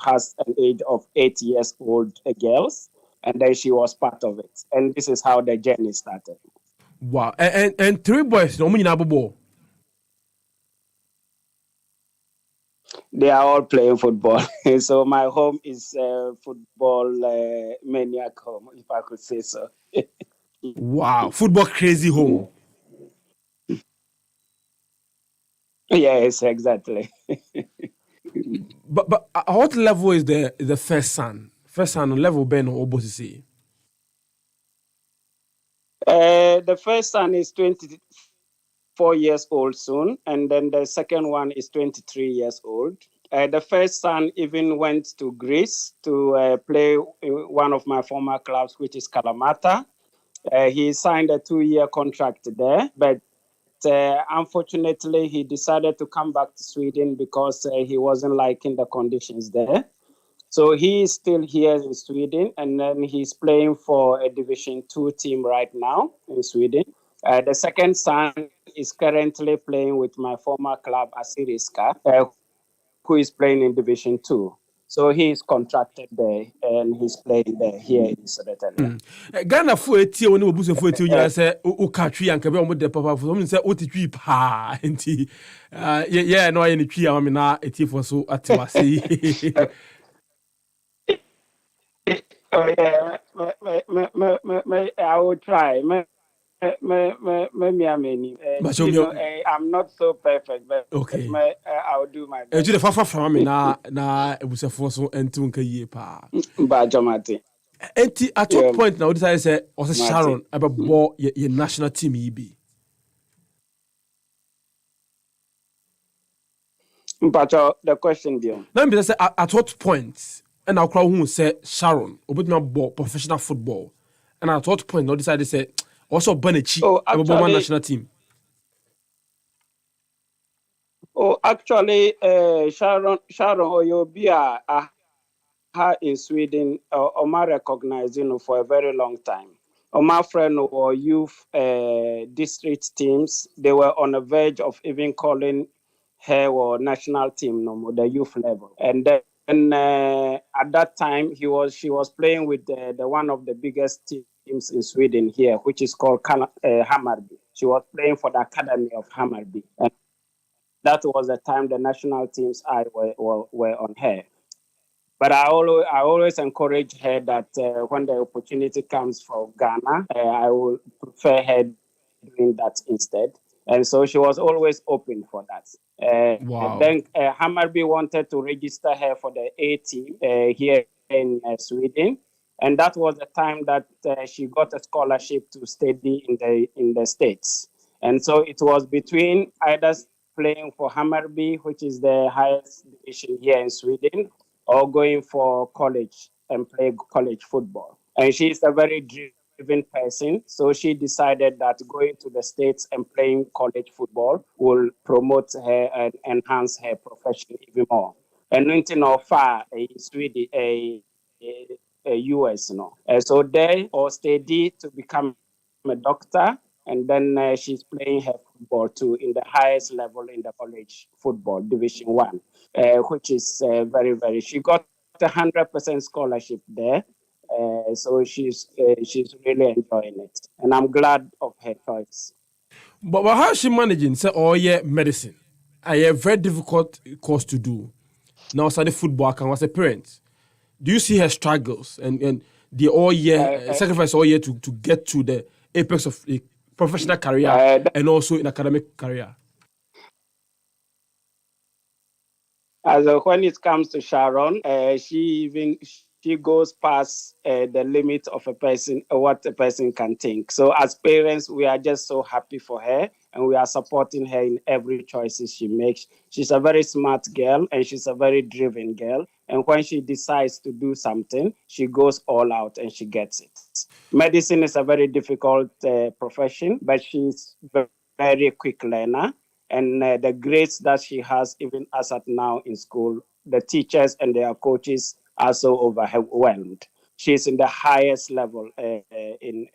has an age of 8 years old girls, and then she was part of it. And this is how the journey started. Wow. And three boys, no money ball. They are all playing football. So my home is football maniac home, if I could say so. Wow. Football crazy home. Yes, exactly. But at what level is the first son? First son on level Ben or Obosisi? The first son is 24 years old soon, and then the second one is 23 years old. The first son even went to Greece to play one of my former clubs, which is Kalamata. He signed a 2-year contract there, but unfortunately, he decided to come back to Sweden because he wasn't liking the conditions there. So he is still here in Sweden, and then he's playing for a Division 2 team right now in Sweden. The second son is currently playing with my former club, Asiriska, who is playing in Division 2. So he is contracted there, and he's playing there here in Sodetan. Ghana for a tea when you boost for a tea, you say, O country and Cabin with the papa for them, say, O tree pa, and tea. Yeah, no, any tree, I mean, a tea for so at Timasi. Oh yeah, I will try. Maybe But I'm not so perfect, but okay. I will do my And to the best. Fafa from me, na, it was a force and two year pa. But Jomati, And at yeah, what point now, this I say, was a Martin. Sharon about ball your national team, be. But the question, Dion. Now, because at what point, and our crowd who say Sharon, or put me ball professional football, and at what point, now decided to say, also Banichi, Oh, about one actually, national team. Sharon Oyobia in Sweden, Oma recognized, for a very long time. Oma friend or youth district teams, they were on the verge of even calling her or national team, no more, the youth level. And then at that time, she was playing with the one of the biggest teams in Sweden here, which is called Hammarby. She was playing for the academy of Hammarby. And that was the time the national team's eye were on her. But I always encourage her that when the opportunity comes for Ghana, I will prefer her doing that instead. And so she was always open for that. Wow. Then Hammarby wanted to register her for the A team here in Sweden, and that was the time that she got a scholarship to study in the States. And so it was between either playing for Hammarby, which is the highest division here in Sweden, or going for college and play college football. And she's a very driven person, so she decided that going to the States and playing college football will promote her and enhance her profession even more. And nothing of far Sweden, a US, so they or steady to become a doctor, and then she's playing her football too in the highest level in the college football, Division 1, which is very, very. She got 100% scholarship there, so she's really enjoying it, and I'm glad of her choice. But how she managing? Say, oh yeah, medicine. I have very difficult course to do. Now, study football, I can was a parent. Do you see her struggles and the all year Uh, sacrifice all year to get to the apex of a professional career uh, and also in academic career? As when it comes to Sharon, she goes past the limit of a person, what a person can think. So as parents, we are just so happy for her, and we are supporting her in every choices she makes. She's a very smart girl, and she's a very driven girl. And when she decides to do something, she goes all out and she gets it. Medicine is a very difficult profession, but she's very quick learner, and the grades that she has, even as at now in school, the teachers and their coaches are so overwhelmed. She's in the highest level in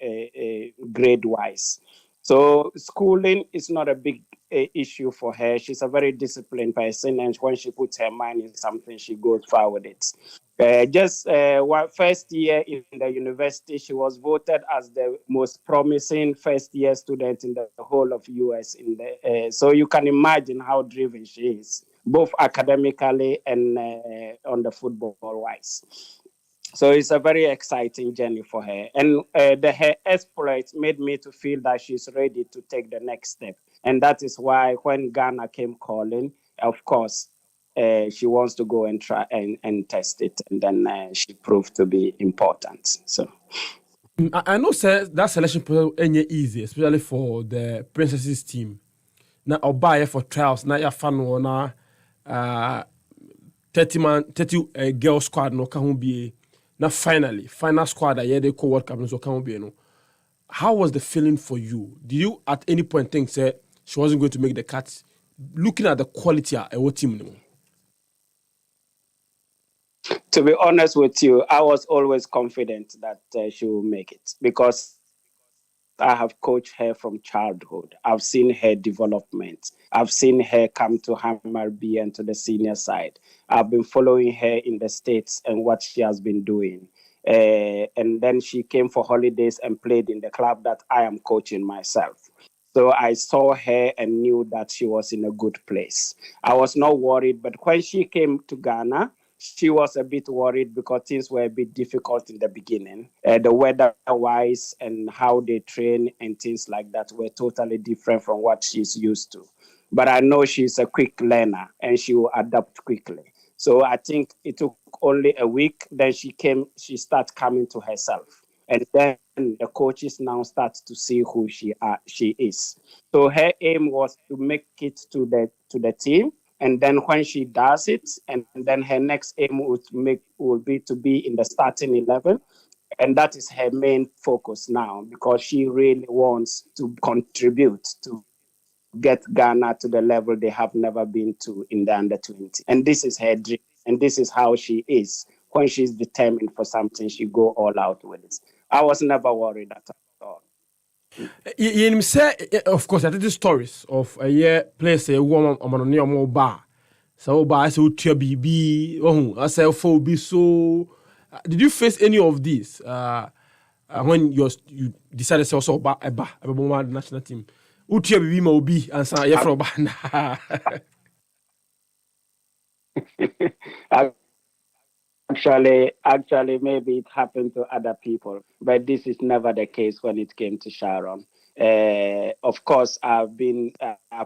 grade wise. So schooling is not a big issue for her. She's a very disciplined person, and when she puts her mind in something, she goes far with it. Just one first year in the university, she was voted as the most promising first year student in the whole of US. So you can imagine how driven she is, both academically and on the football wise. So it's a very exciting journey for her, and her exploits made me to feel that she's ready to take the next step, and that is why when Ghana came calling, of course, she wants to go and try and test it, and then she proved to be important. So I know sir, that selection process ain't easy, especially for the Princesses team. Now I'll buy it for trials. Now you're fan one uh 30 girl squad no can be now final squad that yeah they call World Cup no so can be no. How was the feeling for you? Did you at any point think say she wasn't going to make the cut? Looking at the quality of what team no? to be honest with you, I was always confident that she will make it because I have coached her from childhood. I've seen her development. I've seen her come to Hammarby and to the senior side. I've been following her in the States and what she has been doing. And then she came for holidays and played in the club that I am coaching myself. So I saw her and knew that she was in a good place. I was not worried, but when she came to Ghana, she was a bit worried because things were a bit difficult in the beginning. The weather wise and how they train and things like that were totally different from what she's used to. But I know she's a quick learner and she will adapt quickly. So I think it took only a week. Then she started coming to herself. And then the coaches now start to see who she is. So her aim was to make it to the team, and then when she does it, and then her next aim would be to be in the starting 11, and that is her main focus now because she really wants to contribute to get Ghana to the level they have never been to in the under 20. And this is her dream, and this is how she is. When she's determined for something, she go all out with it. I was never worried at all. You say, of course, I did the stories of a year place a woman on near more bar. So by so tia BB, oh, I say for be so. Did you face any of these when you decided to also ba a national team? Utia BB ma obi and say yeah from ba. Actually, maybe it happened to other people, but this is never the case when it came to Sharon. Of course, I've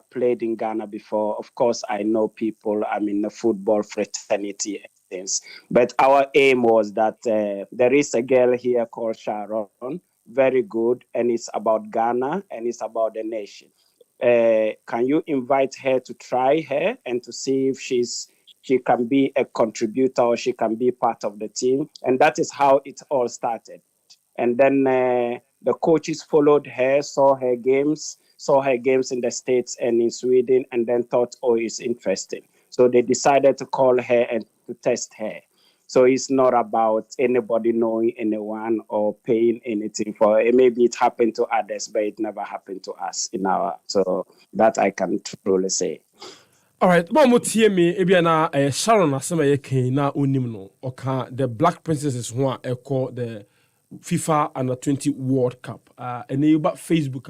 played in Ghana before. Of course, I know people. I'm in the football fraternity and things. But our aim was that there is a girl here called Sharon, very good, and it's about Ghana and it's about the nation. Can you invite her to try her and to see if she can be a contributor or she can be part of the team? And that is how it all started. And then the coaches followed her, saw her games in the States and in Sweden, and then thought, oh, it's interesting. So they decided to call her and to test her. So it's not about anybody knowing anyone or paying anything for it. Maybe it happened to others, but it never happened to us so that I can truly say. All right, one more tie me ebia na Sharon asema ye kan na onim no oka the Black Princesses who are the FIFA Under 20 World Cup. And you back Facebook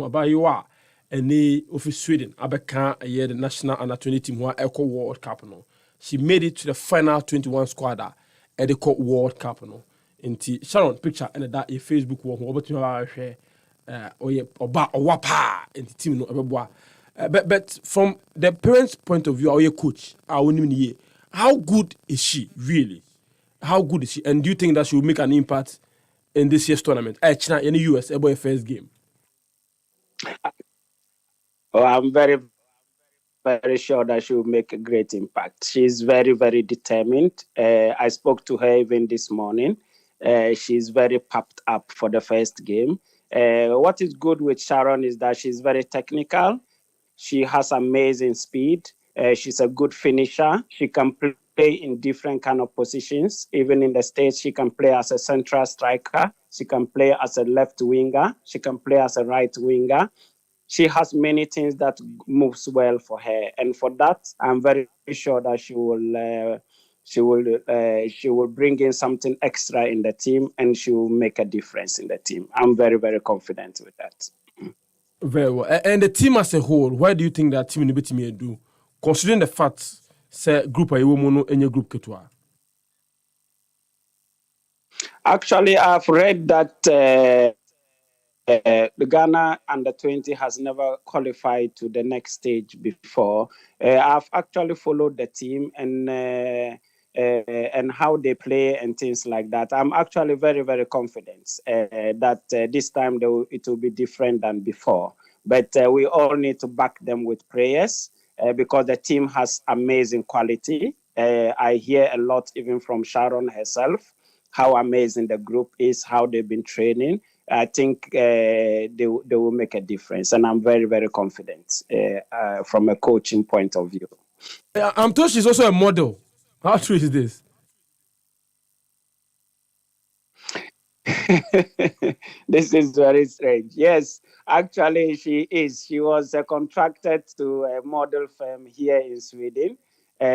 about you are and of Sweden abeka the national Under 20 team who are World Cup no. She made it to the final 21 squad at the World Cup no. Inti Sharon picture and that a Facebook wall who about share oba owapa and the team no ebeboa. But from the parents' point of view, our coach, how good is she really? How good is she? And do you think that she will make an impact in this year's tournament? China in the US, about first game. Oh, I'm very, very sure that she will make a great impact. She's very, very determined. I spoke to her even this morning. She's very pumped up for the first game. What is good with Sharon is that she's very technical. She has amazing speed. She's a good finisher. She can play in different kind of positions. Even in the States, she can play as a central striker. She can play as a left winger. She can play as a right winger. She has many things that moves well for her, and for that, I'm very sure that she will bring in something extra in the team, and she will make a difference in the team. I'm very, very confident with that. Very well. And the team as a whole, why do you think that team will be do? Considering the fact, say group a woman any group ketua. Actually, I've read that the Ghana under 20 has never qualified to the next stage before. I've actually followed the team and how they play and things like that. I'm actually very, very confident that this time it will be different than before. But we all need to back them with prayers because the team has amazing quality. I hear a lot even from Sharon herself, how amazing the group is, how they've been training. I think they will make a difference. And I'm very, very confident from a coaching point of view. I'm told she's also a model. How true is this? This is very strange. Yes, actually, she is. She was contracted to a model firm here in Sweden.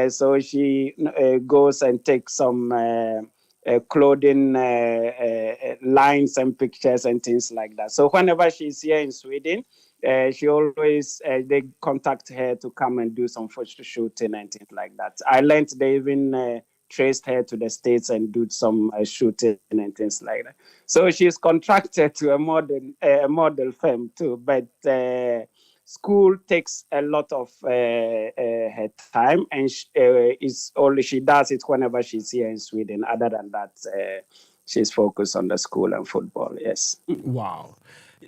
So she goes and takes some clothing lines and pictures and things like that. So whenever she's here in Sweden, she always they contact her to come and do some photo shooting and things like that. I learned they even traced her to the States and do some shooting and things like that. So she's contracted to a model firm too, but school takes a lot of her time, and she does it whenever she's here in Sweden. Other than that, she's focused on the school and football. Yes. Wow.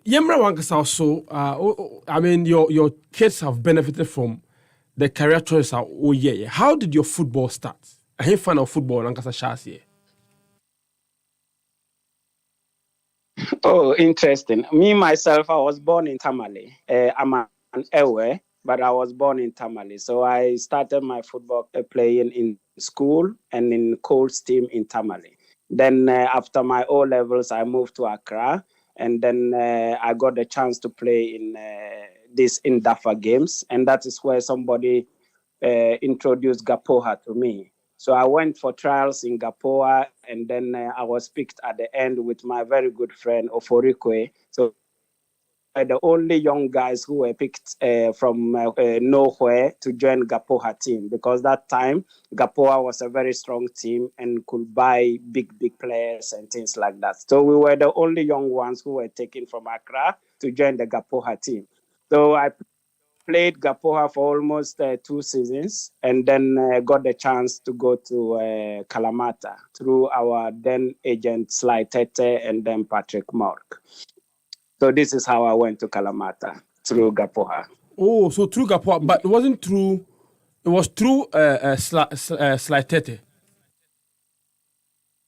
Yemra Wankasa also, I mean, your kids have benefited from the career choice. Oh yeah. How did your football start? I hate fan of football. Wankasa Shasi. Oh, interesting. Me myself, I was born in Tamale. I'm an Ewe, but I was born in Tamale. So I started my football playing in school and in Cold's team in Tamale. Then after my O levels, I moved to Accra, and then I got the chance to play in this Indafa games, and that is where somebody introduced Gapoha to me. So I went for trials in Gapoa, and then I was picked at the end with my very good friend Oforikwe. So the only young guys who were picked from nowhere to join Gapoha team, because that time Gapoa was a very strong team and could buy big players and things like that. So we were the only young ones who were taken from Accra to join the Gapoha team. So I played Gapoha for almost 2 seasons, and then got the chance to go to Kalamata through our then agent Sly Tete and then Patrick Mork. So this is how I went to Kalamata, through Gapoha. Oh, so through Gapoha, but it wasn't through. It was through Sly Tete.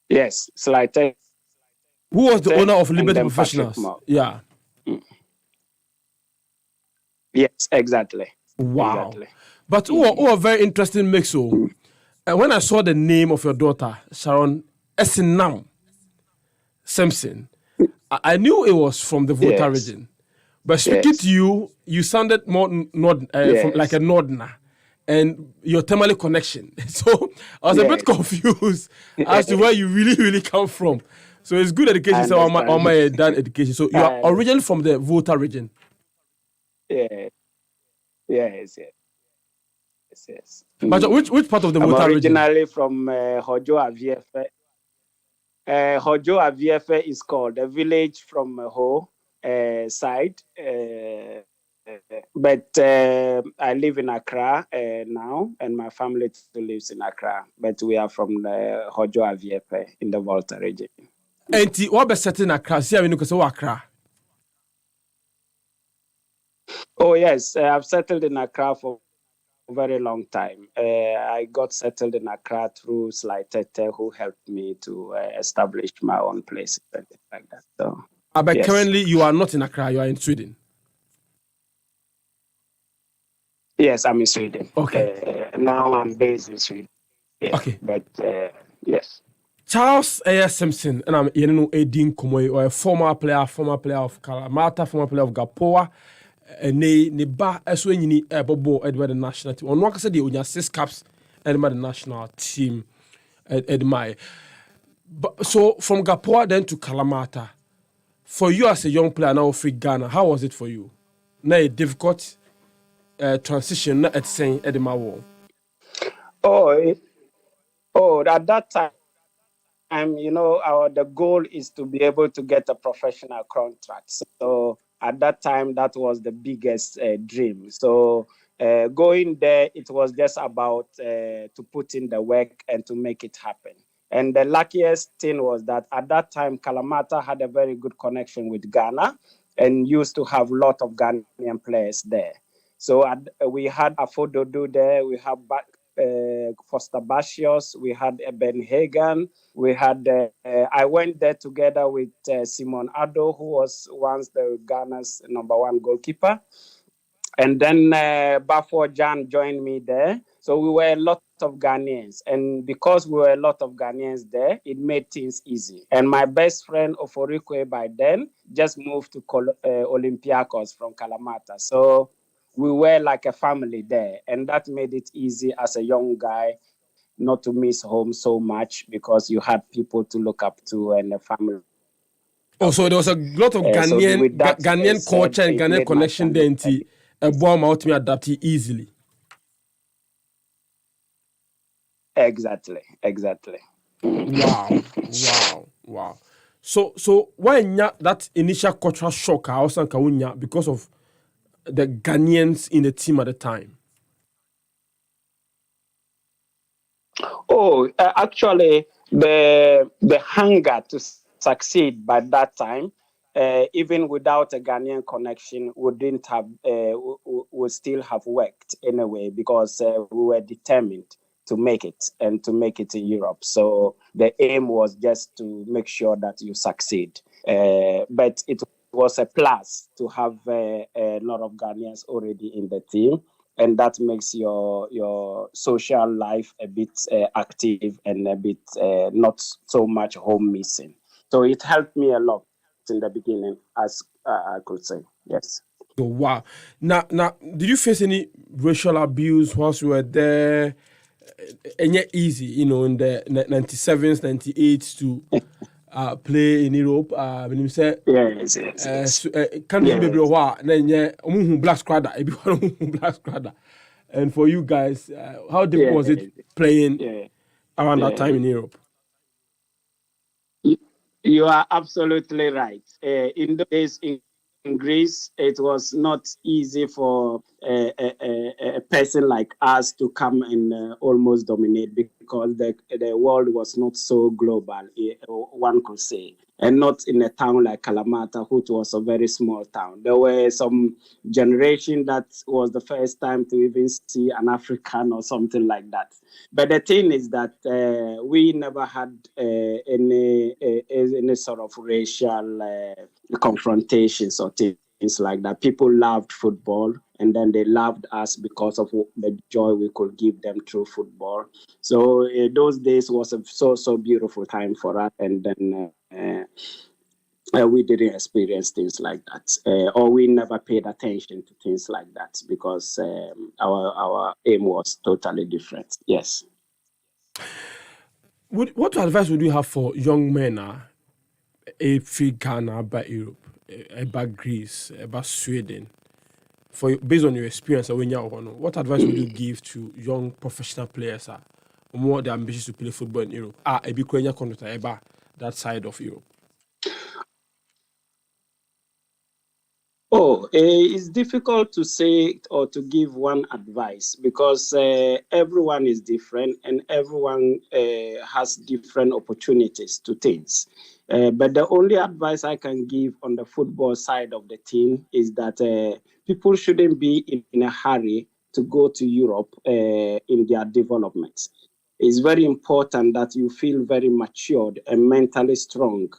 Yes, Sly Tete. Who was the owner of Liberty Professionals? Yeah. Yes, exactly. Wow. Exactly. But a very interesting mix. So, when I saw the name of your daughter, Sharon Sampson, I knew it was from the Volta region. But speaking to you, you sounded more from like a Northerner, and your Tamale connection. So I was a bit confused as to where you really come from. So it's good education. So on my dad education. So you are originally from the Volta region. Yes. But which part of the Volta region? Originally from Hojo Aviefe. Hojo Aviefe is called a village from Ho side. But I live in Accra now, and my family still lives in Accra. But we are from the Hojo Aviefe in the Volta region. And what be setting Accra? See, I mean, because Accra. Oh yes, I've settled in Accra for a very long time. I got settled in Accra through Sly Tete, who helped me to establish my own place and things like that. So, but currently you are not in Accra, you are in Sweden. Yes, I'm in Sweden. Okay. Now I'm based in Sweden. Yeah, Okay. but yes. Charles Sampson, and I'm Edin Komoy, or a former player of Kalamata, former player of Gapoa, and ne ba as when you need a bobo Edward the national team. On one said you 6 caps Edward the national team at my. But so from Gapoa then to Kalamata, for you as a young player now free Ghana, how was it for you? Now a difficult transition at saying Edema War. Oh, at that time, the goal is to be able to get a professional contract. So at that time, that was the biggest dream. So going there, it was just about to put in the work and to make it happen. And the luckiest thing was that at that time, Kalamata had a very good connection with Ghana and used to have a lot of Ghanaian players there. So we had Afododo there, we have Foster Basios, we had Ben Hagan, we had I went there together with Simon Addo, who was once the Ghana's #1 goalkeeper. And then Bafo Jan joined me there. So we were a lot of Ghanaians. And because we were a lot of Ghanaians there, it made things easy. And my best friend, Oforikwe, by then, just moved to Olympiacos from Kalamata. So we were like a family there. And that made it easy as a young guy not to miss home so much because you had people to look up to and a family. Oh, so there was a lot of Ghanaian culture and Ghanaian connection there into a bomb out me adapt easily. Exactly. Wow. So when that initial cultural shock I was because of the Ghanaians in the team at the time. Oh, actually, the hunger to succeed by that time, even without a Ghanaian connection, wouldn't have would still have worked anyway because we were determined to make it and to make it in Europe. So the aim was just to make sure that you succeed. But it was a plus to have a lot of Ghanaians already in the team, and that makes your social life a bit active and a bit not so much home missing. So it helped me a lot in the beginning, as I could say. Yes. Oh, wow. Now, did you face any racial abuse whilst you were there? And yet easy, in the 97s, 98s to play in Europe. When you say, Yes. can't you be black squadder, and for you guys, how difficult was it playing around that time in Europe? You are absolutely right. In those days in Greece, it was not easy for a person like us to come and almost dominate because the world was not so global, one could say. And not in a town like Kalamata, which was a very small town. There were some generation that was the first time to even see an African or something like that. But the thing is that we never had any sort of racial confrontations or things like that. People loved football, and then they loved us because of the joy we could give them through football. So those days was a so beautiful time for us, and then we didn't experience things like that, or we never paid attention to things like that because our aim was totally different. Yes. What advice would you have for young men free Ghana, about Europe, about Greece, about Sweden? Based on your experience, what advice would you give to young professional players who more the ambitious to play football in Europe? That side of Europe. Oh, it's difficult to say or to give one advice because everyone is different and everyone has different opportunities to things. But the only advice I can give on the football side of the team is that people shouldn't be in a hurry to go to Europe in their development. It's very important that you feel very matured and mentally strong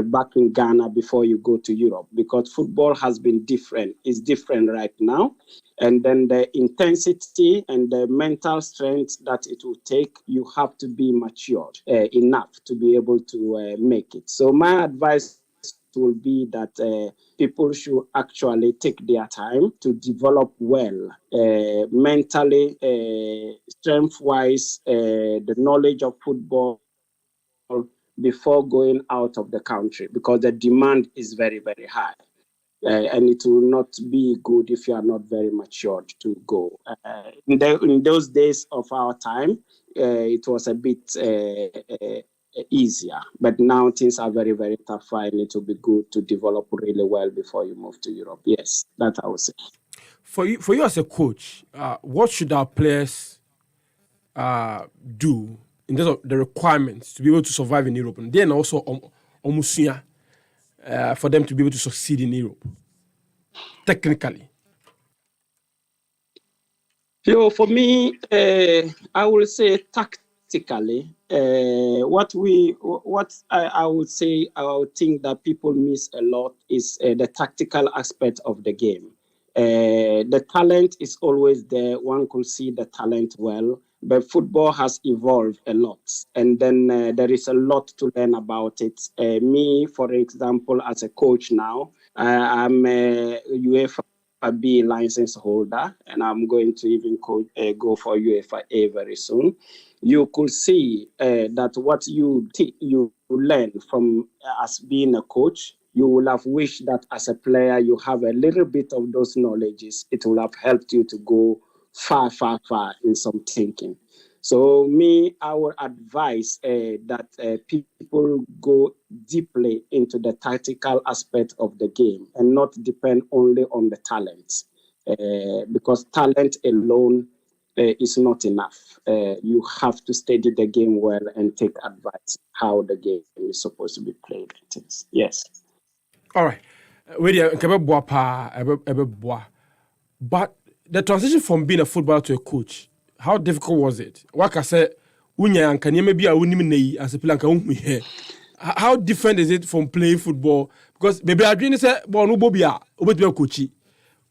back in Ghana before you go to Europe, because football has been different. It's different right now. And then the intensity and the mental strength that it will take, you have to be matured enough to be able to make it. So my advice will be that people should actually take their time to develop well, mentally, strength-wise, the knowledge of football before going out of the country, because the demand is very, very high. And it will not be good if you are not very matured to go. In those days of our time, it was a bit easier, but now things are very, very tough, and it will be good to develop really well before you move to Europe. Yes, that I would say. For you as a coach, what should our players do in terms of the requirements to be able to survive in Europe, and then also for them to be able to succeed in Europe, technically? For me, I will say tactically, what I would say, I would think that people miss a lot is the tactical aspect of the game. The talent is always there. One could see the talent well, but football has evolved a lot. And then there is a lot to learn about it. Me, for example, as a coach now, I'm a UEFA B license holder, and I'm going to even go for UEFA A very soon. You could see that what you learn from as being a coach, you will have wished that as a player you have a little bit of those knowledges. It will have helped you to go far, far, far in some thinking. So me, I would advise that people go deeply into the tactical aspect of the game and not depend only on the talent, because talent alone is not enough. You have to study the game well and take advice how the game is supposed to be played. Yes. All right. But the transition from being a footballer to a coach, how difficult was it? Like I said, how different is it from playing football? Because maybe I didn't say, "Well, no, Bobby, coach."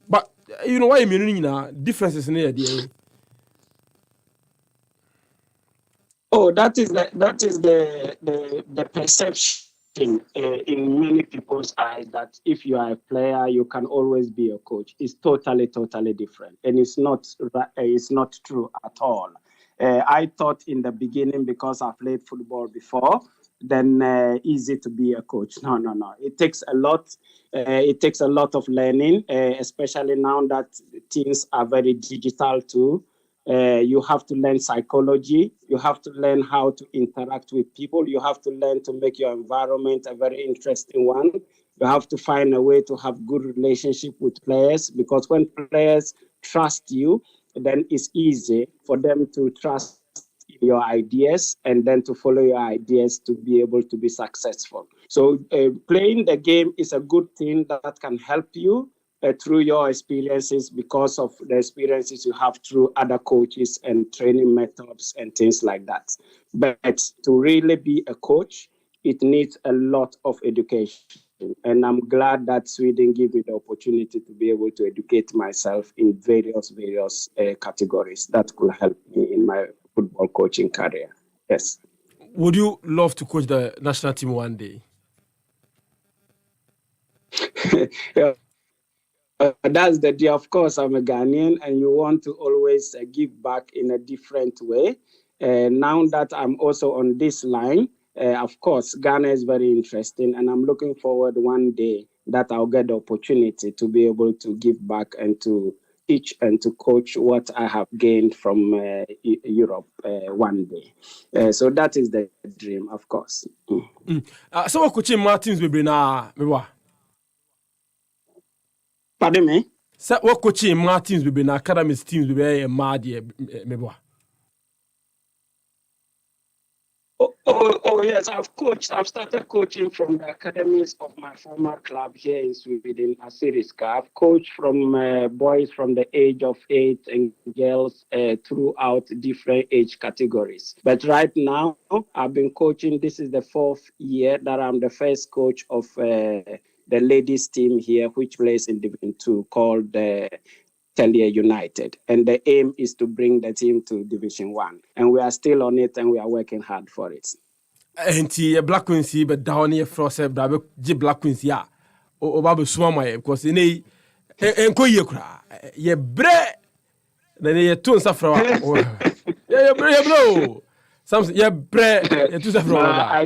But you know why I mean, differences in the Oh, that is the perception in many people's eyes, that if you are a player, you can always be a coach. It's totally different, and it's not true at all. I thought in the beginning, because I played football before, then easy to be a coach. No. It takes a lot. It takes a lot of learning, especially now that things are very digital too. You have to learn psychology. You have to learn how to interact with people. You have to learn to make your environment a very interesting one. You have to find a way to have good relationship with players, because when players trust you, then it's easy for them to trust your ideas and then to follow your ideas to be able to be successful. So playing the game is a good thing that can help you through your experiences, because of the experiences you have through other coaches and training methods and things like that. But to really be a coach, it needs a lot of education. And I'm glad that Sweden gave me the opportunity to be able to educate myself in various categories that could help me in my football coaching career. Yes. Would you love to coach the national team one day? Yeah. That's the deal. Of course, I'm a Ghanaian, and you want to always give back in a different way. Now that I'm also on this line, of course, Ghana is very interesting, and I'm looking forward one day that I'll get the opportunity to be able to give back and to teach and to coach what I have gained from Europe one day. So that is the dream, of course. So what coaching Martins will be now? Pardon me? So what coaching Martins will be now? Academy teams will be a mad. yes, I've started coaching from the academies of my former club here in Sweden, Assyriska. I've coached from boys from the age of 8 and girls throughout different age categories. But right now, I've been coaching. This is the 4th year that I'm the first coach of the ladies team here, which plays in Division 2, called the Telia United. And the aim is to bring the team to Division 1. And we are still on it and we are working hard for it. Enti Black Quincy but down here frose bra be Black Quincy a o ba be suma my because nei enko ye kra ye bre na ye tun safra ye bro Samson ye bre ye tun safra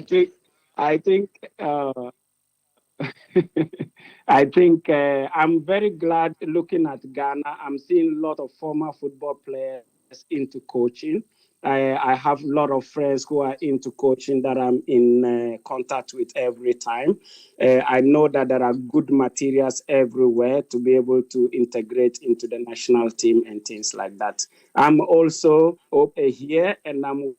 I think I'm very glad looking at Ghana. I'm seeing a lot of former football players into coaching. I have a lot of friends who are into coaching that I'm in contact with every time. I know that there are good materials everywhere to be able to integrate into the national team and things like that. I'm also here and I'm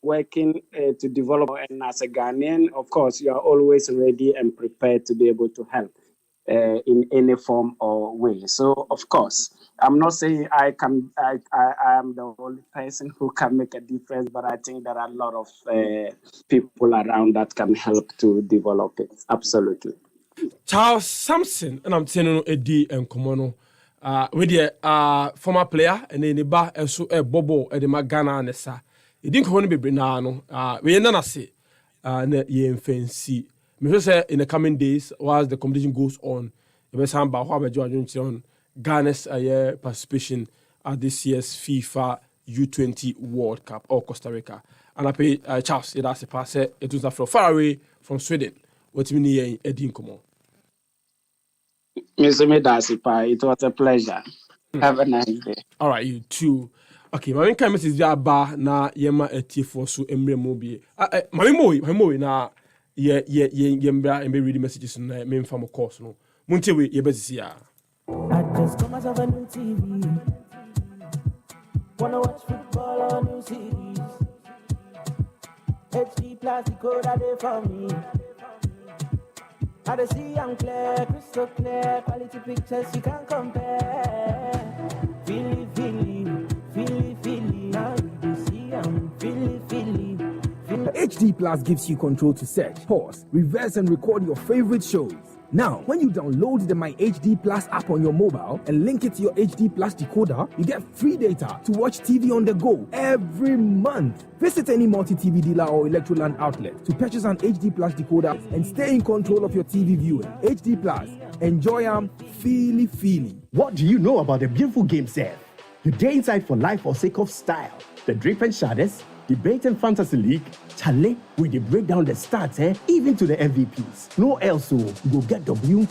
working to develop. And as a Ghanaian, of course, you are always ready and prepared to be able to help in any form or way. So, of course, I'm not saying I am the only person who can make a difference, but I think there are a lot of people around that can help to develop it. Absolutely. Charles Sampson, and I'm telling you, Eddie and Komono. With the former player and then the bar and so a bobo at the Magana and the sa. It didn't want to be Brinano. We ain't say, ye fancy. Me say in the coming days, while the competition goes on, the best hand by how George on Ghana's participation at this year's FIFA U20 World Cup or Costa Rica. And I pay Charles, that's a pass. It was from far away from Sweden. What you mean, Eddie Nkomo? Mr. Medasipa, it was a pleasure. Have a nice day. All right, you too. Okay, my main comment is ba na yema etifo so emre mobi. My mo na ye mbra and be reading messages na me mfa mo course no. Muntewe ye bezisi ya. I just come out of a new TV. Wanna watch football on new series. HD plastic code are there for me. I see I'm clear, crystal clear, quality pictures you can't compare. Feely, now you see I'm feely. HD Plus gives you control to search, pause, reverse, and record your favorite shows. Now, when you download the My HD Plus app on your mobile and link it to your HD Plus decoder, you get free data to watch TV on the go every month. Visit any multi-TV dealer or Electroland outlet to purchase an HD Plus decoder and stay in control of your TV viewing. HD Plus. Enjoy feely. What do you know about the beautiful game set? You day inside for life or sake of style. The Drip and Shadows, Debate and Fantasy League, Chale, we dey break down the stats, even to the MVPs. No else, so you go get W.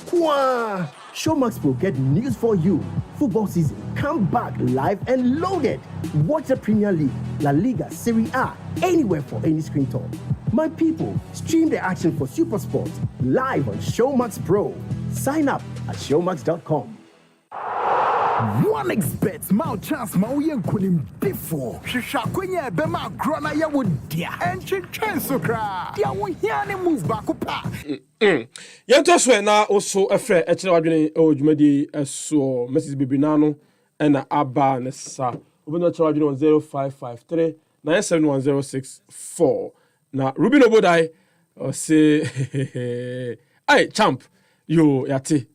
Showmax Pro get news for you. Football season, come back live and loaded. Watch the Premier League, La Liga, Serie A, anywhere for any screen talk. My people, stream the action for Super Sport live on Showmax Pro. Sign up at showmax.com. 1xBet my chance ma we nkunim before hwehwa kwanya be ma grona ya wodia enchitwen so kra dia wo hia ne move back pa Yanto so na also efre e kire wadwene odwumadi eso message bibina no na aba ne sa obino kire wadwene 0553 971064 na Ruben Obodai say ai champ yo yate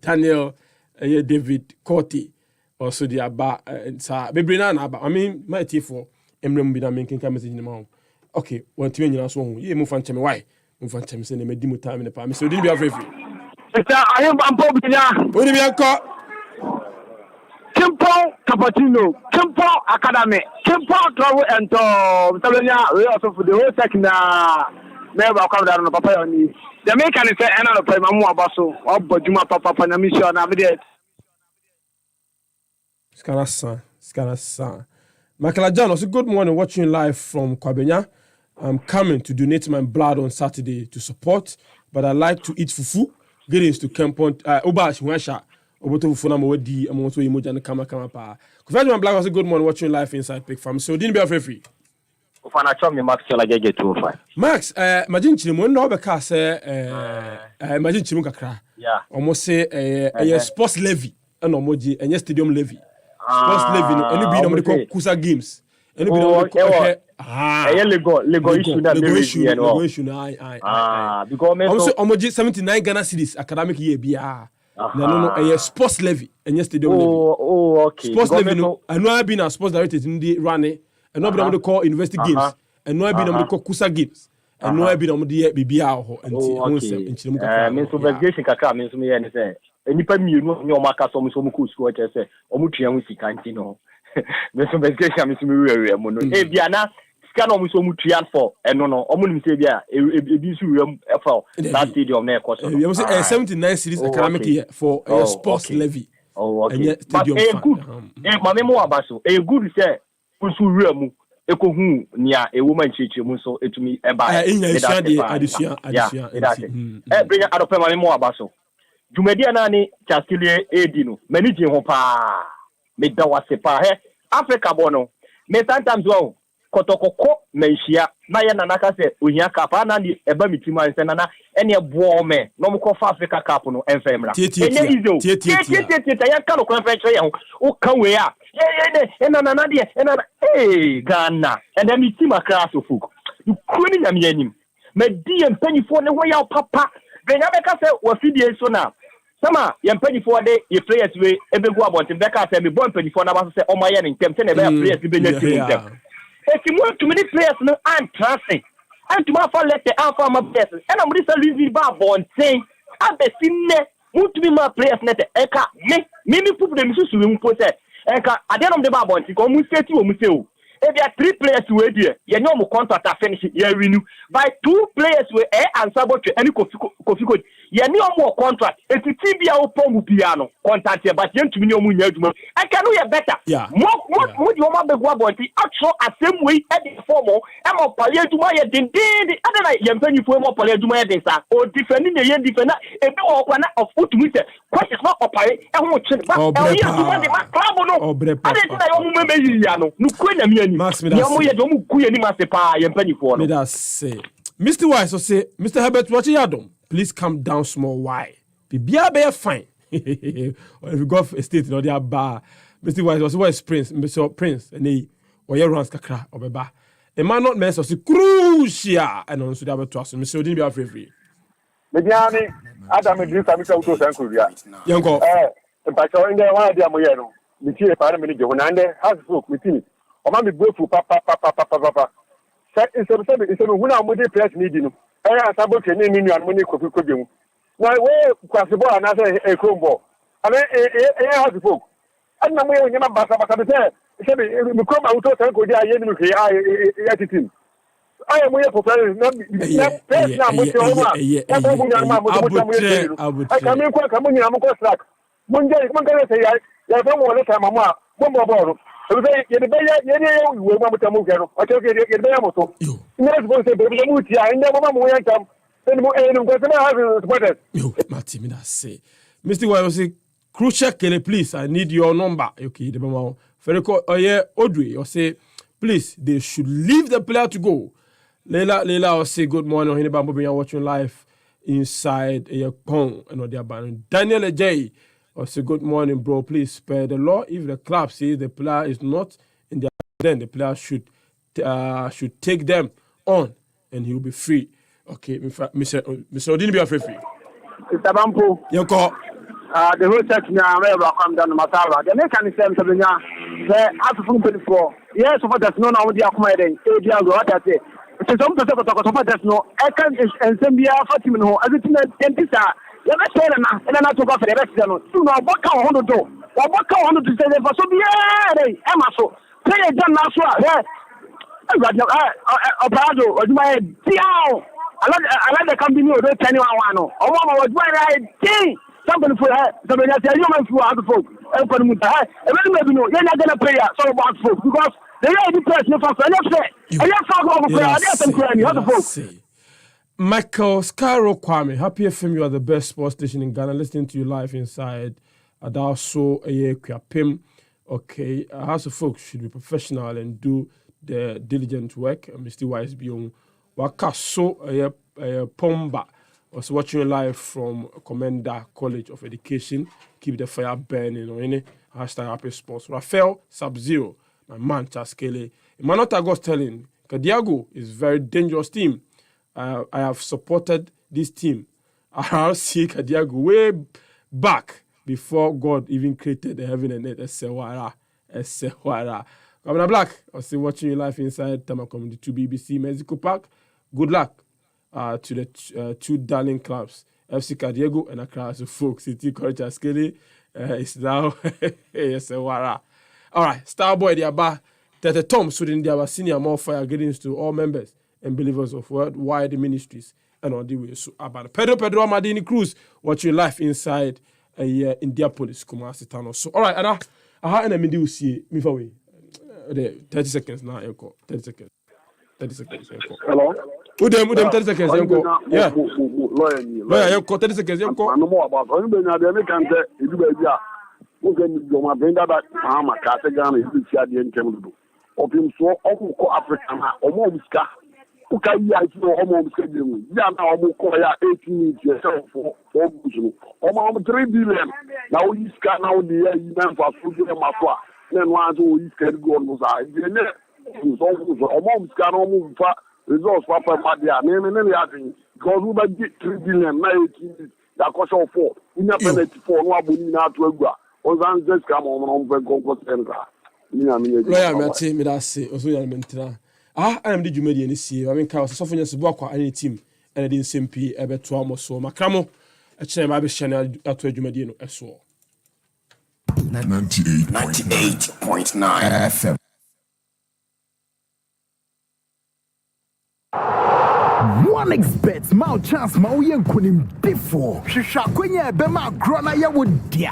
Daniel David Corti also the aba sa bebrina na aba I mean my tifo emrem bi na men kan message ni ma okay want to nyina so ho ye mu fan cheme why mu fan cheme se na medi mu time ne pa me so di bia free I am Bambobina. Odi bia ko Kimpo Cappuccino, Kimpo Academy, Kimpo Travel and Tabania, we also for the whole second never come down on Papa on you. The American is another play Mamu Abaso, or Bojuma Papa Panamisha, and I'm Scanasa. Michael John, also good morning, watching live from Kwabenya. I'm coming to donate my blood on Saturday to support, but I like to eat fufu. Get to Kempon, Obash, Washa, Oboto Funa Modi, and also Emoji and Kama Pa. Confess my black was a good morning, watching live inside Big Farm. So didn't be free. Ufana chom me Max Chola Gege 205. Max, imagine chimo no be ka say imagine chimo kakra. Yeah. Almost say sports levy and omoji enye stadium levy. Sports levy no any be no dey call Kusa games. Any be no dey call Lego issue na Lego issue na because me so omoji 79 Ghana cedis academic year bia. No sports levy enye stadium levy. Oh okay. Sports levy no anu be na sports director in the running. And no be no call university games. And no be no call Kusa games. And no be no dey bibia ho enti nsem kakra. Me so investigation kakra me so me here say enipa mienu nye o maka so so mu school che say o mu tua hu sika nti no. Me so investigation me so me we mu no. E bia na sika no so mu tua for eno no o mu nim say bia e bi so we for that stadium na e cost. You say 79 series academic year for sports levy. Oh okay. But e good. Ma me mo abaso. E good say so we mu ekohu nia e woman chichi mu so etumi eba addition bring adope ma me abaso jumedia na ni chaskilie edi no mani gin ho pa me da wase pa he Africa bono me sometimes wo kotokoko menhia na ye na naka se ohia kapa na ni eba mitima nse na ene ebo me no mko fa Africa cup no enfemra ene izo ya ka no conference ya o kan we a na Ghana and then me team across of folk you couldn't am yanim me di empanyi for ne ho ya papa benya beka se wo fidie so na sama yempanyi for de ye players we ebegu abonte beka se me bon empanyi for na ba se o ma ye ne ntem se ne be players benya team ntem eti mo too many players no and transfer and to ma for let the alpha ma players and am this Louis ba bonte abesinne mo to be ma players net eka me pupu de misusu we mpo se eka adeno de ba bonte ko mu seti wo mu se o if there are 3 players we there you know mo contract finish you renew by 2 players we answer but any kofi you know more contract if tibia opon piano contract but you ntumi ni omu nya aduma I can do better mo di o ma begwa bonti actual same way at the formal e mo pale aduma ye den adena ye mpanyi fo mo pale aduma ye den sa o defend ni ye defend e bi o kwa na of utumi se question not opare e ho chin ba e ye aduma de ma club no adena yo mu me yi ya no kwenya mi Max, me that say, Mr. Wise, say, Mr. Herbert, what you done? Please come down small. Why? Be fine. Or if you go a state in the bar, Mr. Wise was where Prince, Mr. Prince, and he or your runs kakra or beba. A man not mess us crucial and on Sudan to us, Mr. Odin be afraid. Mediani, Adam and Drew Sammy Auto and Korea. Yanko, but in the one idea, Moyano, the chief parliament, Jonande, has book with me. O ma me bofu papa say instead when am dey press meeting no e asabo tene ni nuan mo ni kofi kodwem na we kwasebo ana say e krombo ana has folk ana mo ye nyama basa say me kromba uto tan ko dia ye ni ke ya titim aye mo ye professor na press na mo se o ma ya ko mo nyama mo mo ye I ka me ko ka mo nyama ko slack mo nje mo ka say ya fa mo le ta mama mo bo you the better, you will want to move. Okay, get the Amazon. Never go to the Mutia, I never want to come. Then more have you, Martin, say, Mr. Wise, say, crucial, please. I need your number. Okay, the moment. Ferrico, Audrey, or say, please, they should leave the player to go. Leila, or say, good morning, anybody watching live inside a pong and what they are banning. Daniel J. Or say, good morning, bro. Please spare the law. If the club says the player is not in their, then the player should take them on, and he will be free. Okay, Mr. Odin, be afraid free. Mr. Bampo. Yanko. The whole section now, where welcome down to Masala. The mechanism to the after 24. Yes, what that's known on the accommodating. What I say. So some to talk about that's no. I can't and send me a 40 minutes. As it's in the dentist. You never say na and I talk about the rest no you know what can on do what can on to say for so be eh am so play done now so eh Obrado oduma e tiao ala the company o do tani wa no o mo oduma e tin somebody for somebody say you man for other folk e for mu ta e maybe no you na gonna prayer so about folk because they are the person for say I fuck over prayer they some crying other folk. Michael Scarrow Kwame, Happy FM, you are the best sports station in Ghana. Listening to you live inside Adaso Eye Kwapim. Okay, House of Folks should be professional and do the diligent work. Mr. Wise Bion Wakaso Pomba was watching live from Commander College of Education. Keep the fire burning or any hashtag happy sports. Rafael Sub-Zero, my man Charles Kelly. Emmanuel Tagos telling Kadiago is very dangerous team. I have supported this team. I'll see Kadiago way back before God even created the heaven and earth. Esewara. Governor Black, I see watching you live inside Tama Community 2 BBC Mexico Park. Good luck to the two darling clubs, FC Kadiago and Accra Folk City. Coach Askeli is now Esewara. All right, Starboy Diaba, Tete Tom Sweden Diaba, senior more fire greetings to all members and believers of worldwide ministries and on the way. So about Pedro Amadini Cruz watching live inside Indianapolis, Kumasi Tano. So all right, Ada, aha and I see me for way. 30 seconds now, 30 seconds. 30 seconds. Hello. Udem 30 seconds. Yeah. Lawyer, 30 seconds. I know more about it. You can say you baby. You can do my bring that my category is the end came. Of him so all African or more ska. Okay, I know almost schedule. Yeah, now I'm going 18 years for almost 3 billion. Now we scan now the event for food and my then one who is can go on was I. Almost can almost results for Madia. Name and everything. Because we might get 3 billion, 19 that cost all 4. We never penalty for no abunina to Egua. On just come on the Congo Center. Lawyer, me that say, also, Yamentra. I am the Jumedi and see. I mean, Carlos, so for your Subaka, any team, and I didn't simply ever to almost so. Macramo, a channel, I be channel at Jumediano as well. 98.9 FM. One expert, my chance, my young kunim before. Shisha kwenye bema grana ya would dia.